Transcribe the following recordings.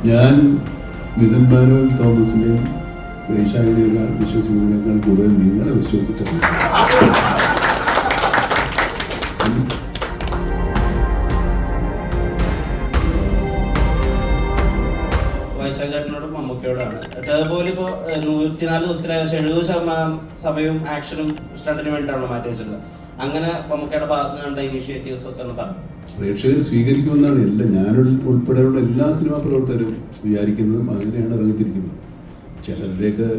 ഞാൻ മിഥുൻ മാനുവൽ തോമസിനെയും വൈശാഖിനെക്കാൾ വിശ്വസിക്കുന്നതിനേക്കാൾ കൂടുതൽ നിങ്ങളെ വിശ്വസിച്ചിട്ടുണ്ട്. വൈശാഖേട്ടനോടും മമ്മൂക്കയോടാണ്. അതുപോലെ ഇപ്പോൾ 104 ദിവസത്തിൽ 70% സമയവും ആക്ഷനും സ്റ്റണ്ടിന് വേണ്ടിയിട്ടാണ് മാറ്റി വെച്ചിട്ടുള്ളത്. അങ്ങനെ മമ്മൂക്കയുടെ ഭാഗത്ത് കണ്ട ഇനീഷ്യേറ്റീവ്സ് ഒക്കെ ഒന്ന് പറഞ്ഞു. പ്രേക്ഷകർ സ്വീകരിക്കുമെന്നാണ് ഞാൻ ഉൾപ്പെടെയുള്ള എല്ലാ സിനിമാ പ്രവർത്തകരും വിചാരിക്കുന്നതും അങ്ങനെയാണ് ഇറങ്ങിത്തിരിക്കുന്നത്. ചിലരുടെയൊക്കെ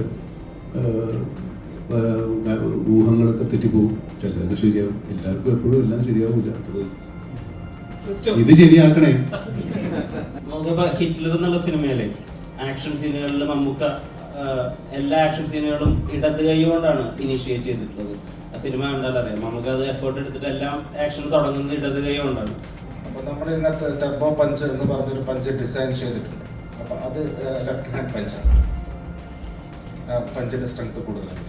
ഊഹങ്ങളൊക്കെ തെറ്റിപ്പോകും, ചിലതൊക്കെ ശരിയാവും. എല്ലാവർക്കും എപ്പോഴും എല്ലാം ശരിയാവില്ല. ഇത് ശരിയാക്കണേ. ഹിറ്റ്ലർ എന്നുള്ള സിനിമയിലെ ആക്ഷൻ സീനുകളിൽ മമ്മൂക്ക എല്ലാ ആക്ഷൻ സീനുകളും ഇടത് കൈ കൊണ്ടാണ് ഇനീഷ്യേറ്റ് ചെയ്തിട്ടുള്ളത്. ആ സിനിമ കണ്ടാൽ അറിയാം, നമുക്ക് അത് എഫേർട്ട് എടുത്തിട്ട് എല്ലാം ആക്ഷൻ തുടങ്ങുന്നത് ഇടത് കൈ കൊണ്ടാണ്. അപ്പോൾ നമ്മൾ ഇതിനകത്ത് ടെർബോ പഞ്ച് എന്ന് പറഞ്ഞൊരു പഞ്ച് ഡിസൈൻ ചെയ്തിട്ടുണ്ട്. അപ്പോൾ അത് ലെഫ്റ്റ് ഹാൻഡ് പഞ്ചാണ്. പഞ്ചിന്റെ സ്ട്രെങ്ത് കൂടുതലാണ്.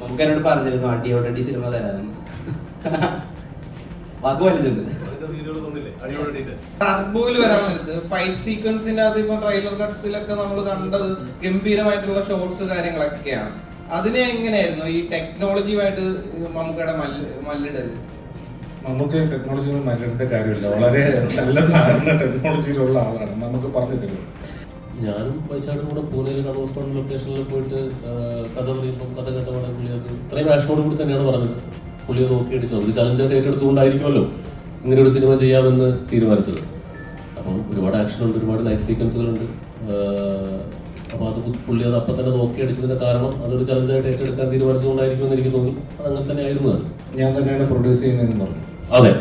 നമുക്ക് എന്നോട് പറഞ്ഞിരുന്നു അടിയോടടി സിനിമ തരാമെന്ന്. വാക്ക് വലിച്ചിട്ടുണ്ട്. ടർബോയിൽ വരാൻ നേരത്ത് ഫൈറ്റ് സീക്വൻസിന്റെ അത് ഇപ്പൊ ട്രെയിലർ കട്ട്സിലൊക്കെ നമ്മൾ കണ്ടത് ഗംഭീരമായിട്ടുള്ള ഷോട്ട്സ് കാര്യങ്ങളൊക്കെയാണ്. അതിനെ എങ്ങനെയായിരുന്നു ഈ ടെക്നോളജിയുമായിട്ട് മമ്മൂക്കയുടെ മല്ലിടല്? നമുക്ക് ടെക്നോളജി മല്ലിടേണ്ട കാര്യമില്ല. വളരെ നല്ല ധാരണ ടെക്നോളജിയിലുള്ള ആളാണ്, നമുക്ക് പറഞ്ഞു തരും. ഞാനും വൈശാഖും കൂടെ പൂനെയിൽ കണ്ണൂർ ലൊക്കേഷനിൽ പോയിട്ട് കഥ പറയുമ്പോൾ കഥ കേട്ടപാടെ പുള്ളി അത് ഇത്രയും ആഷനോട് കൂടി തന്നെയാണ് പറഞ്ഞത്. പുള്ളി അത് നോക്കി അടിച്ചു. അതൊരു ചലഞ്ചായിട്ട് ഏറ്റെടുത്തുകൊണ്ടായിരിക്കുമല്ലോ ഇങ്ങനെ ഒരു സിനിമ ചെയ്യാമെന്ന് തീരുമാനിച്ചത്. അപ്പം ഒരുപാട് ആക്ഷനുണ്ട്, ഒരുപാട് നൈറ്റ് സീക്വൻസുകളുണ്ട്. അപ്പോൾ അത് പുള്ളി അത് അപ്പം തന്നെ നോക്കി അടിച്ചതിൻ്റെ കാരണം അതൊരു ചലഞ്ചായിട്ട് ഏറ്റെടുക്കാൻ തീരുമാനിച്ചുകൊണ്ടായിരിക്കുമെന്ന് എനിക്ക് തോന്നി. അത് അങ്ങനെ തന്നെ ആയിരുന്നു. അത് ഞാൻ തന്നെയാണ് പ്രൊഡ്യൂസ് ചെയ്യുന്നതെന്ന് പറഞ്ഞു. അതെ,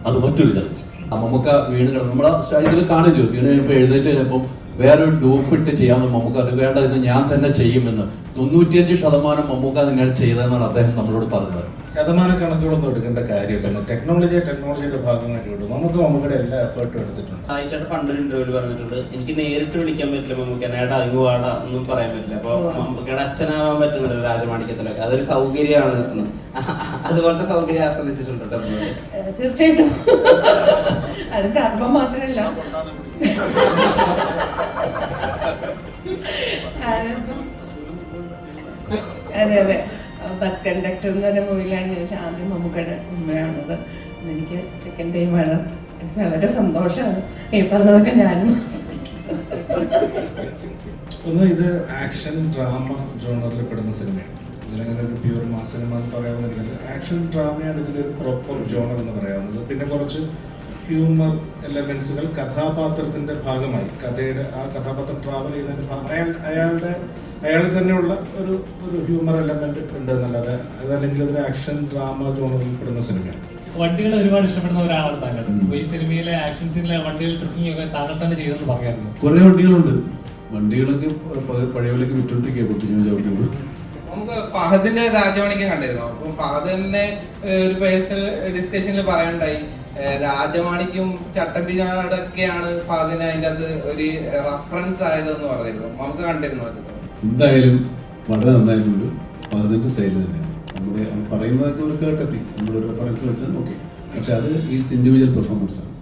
അത് മറ്റൊരു ചലഞ്ച്. മമ്മൂക്ക വീണ് കിടന്നു നമ്മളെ സ്റ്റൈലിൽ കാണില്ലോ. വീണ് കഴിഞ്ഞപ്പോൾ എഴുന്നേറ്റ് കഴിഞ്ഞപ്പം വേറൊരു ഡൂപ്പിട്ട് ചെയ്യാമെന്ന് മമ്മൂക്ക അത് വേണ്ട, ഇത് ഞാൻ തന്നെ ചെയ്യുമെന്ന് 95% മമ്മൂക്ക തന്നെയാണ് ചെയ്തതെന്നാണ് അദ്ദേഹം നമ്മളോട് പറഞ്ഞത്. ശതമാന കണക്കുകളൊന്നും എടുക്കേണ്ട കാര്യമില്ല. ടെക്നോളജിയുടെ ഭാഗമായിട്ട് വിടും. മമ്മൂക്കയുടെ എല്ലാ എഫേർട്ടും എടുത്തിട്ടുണ്ട്. ആയിച്ചാട്ട് പണ്ടൊരു ഇന്റർവ്യൂവിൽ പറഞ്ഞിട്ടുണ്ട്, എനിക്ക് നേരിട്ട് വിളിക്കാൻ പറ്റില്ല മമ്മൂക്ക, നേടാ അങ്ങ് വാടാ ഒന്നും പറയാൻ പറ്റില്ല. അപ്പൊ മമ്മൂക്കയുടെ അച്ഛനാവാൻ പറ്റുന്നുണ്ട് രാജമാണിക്യത്തിലൊക്കെ, അതൊരു സൗകര്യമാണ്. അതുപോലത്തെ സൗകര്യം ആസ്വദിച്ചിട്ടുണ്ട്. തീർച്ചയായിട്ടും അത് ടർബോ മാത്രമല്ല, അതെ അതെ ബസ് കണ്ടക്ടർ എന്ന് പറഞ്ഞ മൂവിയിലാണ് ഞാൻ ആദ്യം മമ്മൂക്കയുടെ ഉമ്മയാണത്. എനിക്ക് സെക്കൻഡ് ടൈമാണ്. എനിക്ക് വളരെ സന്തോഷമാണ്. ഈ പറഞ്ഞതൊക്കെ ഞാനും ഒന്ന് ഇത് ആക്ഷൻ ഡ്രാമ ജോണറിൽ പെടുന്ന സിനിമയാണ്. ഇതിലങ്ങനെ ഒരു പ്യൂർ മാസ് സിനിമ എന്ന് പറയാവുന്നില്ല. ആക്ഷൻ ഡ്രാമയാണ് ഇതിൻ്റെ ഒരു പ്രോപ്പർ ജോണർ എന്ന് പറയാവുന്നത്. പിന്നെ കുറച്ച് ഹ്യൂമർ എലമെന്റ്സുകൾ കഥാപാത്രത്തിന്റെ ഭാഗമായി, കഥയുടെ ആ കഥാപാത്രം ട്രാവൽ ചെയ്യുന്നതിന്റെ ഭാഗം അയാളിൽ തന്നെയുള്ള ഒരു ഹ്യൂമർ എലമെന്റ് ഉണ്ട് എന്നല്ലാതെ അതല്ലെങ്കിൽ അതൊരു ആക്ഷൻ ഡ്രാമ ജോണറിൽ പെടുന്ന സിനിമയാണ്. വണ്ടികൾ ഒരുപാട് ഇഷ്ടപ്പെടുന്ന ഒരാളാണ് താങ്കൾ. ഈ സിനിമയിലെ ആക്ഷൻ സീനിലെ വണ്ടികൾ ട്രിപ്പിംഗ് ഒക്കെ താങ്കൾ തന്നെ ചെയ്തെന്ന് പറയാറുണ്ട്. കുറെ വണ്ടികളുണ്ട്. വണ്ടികളൊക്കെ പഴയവിലേക്ക് വിറ്റോണ്ടിരിക്കുക. പൊട്ടി ഞാൻ ചവിട്ടിയത് നമുക്ക് ഫഹദിന്റെ രാജമാണിക്യം കണ്ടിരുന്നു. അപ്പം ഫഹദ് തന്നെ ഒരു പേഴ്സണൽ ഡിസ്കഷനിൽ പറയണ്ടായി, രാജമാണിക്കും ചട്ടമ്പിനാടൊക്കെയാണ് ഫഹദിന് അതിൻ്റെ അത് ഒരു റഫറൻസ് ആയതെന്ന് പറഞ്ഞിരുന്നു. നമുക്ക് കണ്ടിരുന്നു. എന്തായാലും വളരെ നന്നായിട്ടുണ്ട്. ഫഹദിന്റെ സ്റ്റൈല് തന്നെയാണ്. നമ്മുടെ പറയുന്നതൊക്കെ ഒരു കേട്ടസി, നമ്മളൊരു റെഫറൻസ് വെച്ചാൽ ഓക്കെ, പക്ഷെ അത് ഈസ് ഇൻഡിവിജ്വൽ പെർഫോമൻസ് ആണ്.